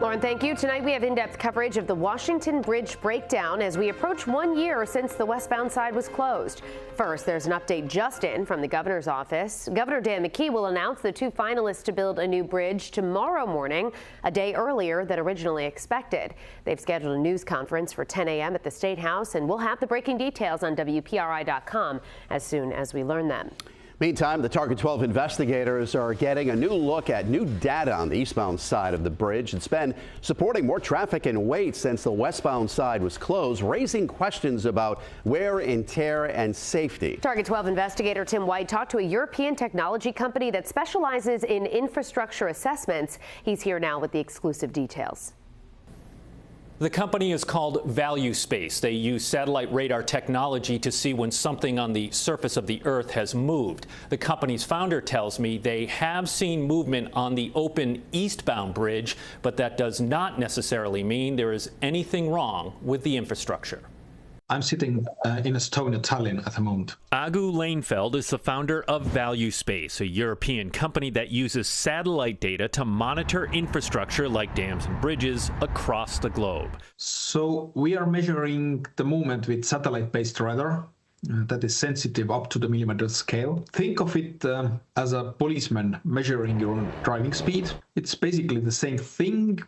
Lauren, thank you. Tonight we have in-depth coverage of the Washington Bridge breakdown as we approach 1 year since the westbound side was closed. First, there's an update just in from the governor's office. Governor Dan McKee will announce the 2 finalists to build a new bridge tomorrow morning, a day earlier than originally expected. They've scheduled a news conference for 10 a.m. at the State House, and we'll have the breaking details on WPRI.com as soon as we learn them. Meantime, the Target 12 investigators are getting a new look at new data on the eastbound side of the bridge. It's been supporting more traffic and weight since the westbound side was closed, raising questions about wear and tear and safety. Target 12 investigator Tim White talked to a European technology company that specializes in infrastructure assessments. He's here now with the exclusive details. The company is called Value.Space. They use satellite radar technology to see when something on the surface of the Earth has moved. The company's founder tells me they have seen movement on the open eastbound bridge, but that does not necessarily mean there is anything wrong with the infrastructure. I'm sitting in Estonia, Tallinn at the moment. Agu Leinfeld is the founder of Value.Space, a European company that uses satellite data to monitor infrastructure like dams and bridges across the globe. So we are measuring the movement with satellite-based radar that is sensitive up to the millimeter scale. Think of it as a policeman measuring your driving speed. It's basically the same thing.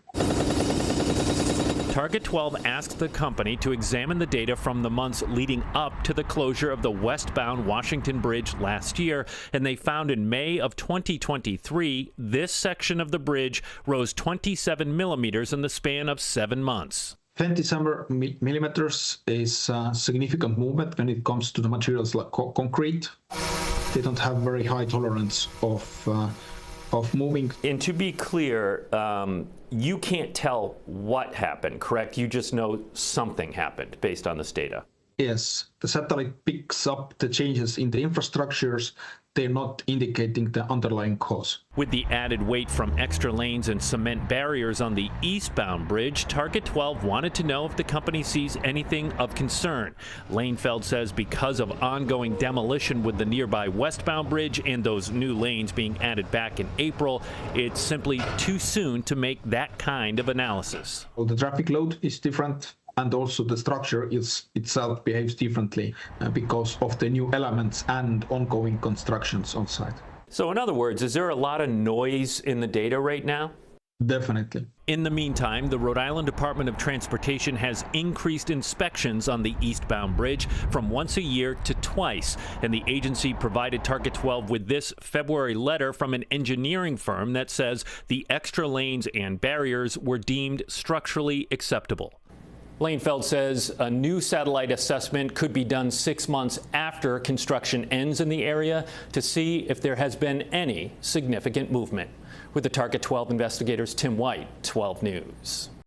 Target 12 asked the company to examine the data from the months leading up to the closure of the westbound Washington Bridge last year, and they found in May of 2023 this section of the bridge rose 27 millimeters in the span of 7 months. 27 millimeters is a significant movement when it comes to the materials like concrete. They don't have very high tolerance of moving. And to be clear, you can't tell what happened, correct? You just know something happened based on this data. Yes, the satellite picks up the changes in the infrastructures. They're not indicating the underlying cause. With the added weight from extra lanes and cement barriers on the eastbound bridge, Target 12 wanted to know if the company sees anything of concern. Leinfeld says because of ongoing demolition with the nearby westbound bridge and those new lanes being added back in April, it's simply too soon to make that kind of analysis. Well, the traffic load is different. And also the structure itself behaves differently because of the new elements and ongoing constructions on site. So in other words, is there a lot of noise in the data right now? Definitely. In the meantime, the Rhode Island Department of Transportation has increased inspections on the eastbound bridge from once a year to twice. And the agency provided Target 12 with this February letter from an engineering firm that says the extra lanes and barriers were deemed structurally acceptable. Leinfeld says a new satellite assessment could be done 6 months after construction ends in the area to see if there has been any significant movement. With the Target 12 investigators, Tim White, 12 News.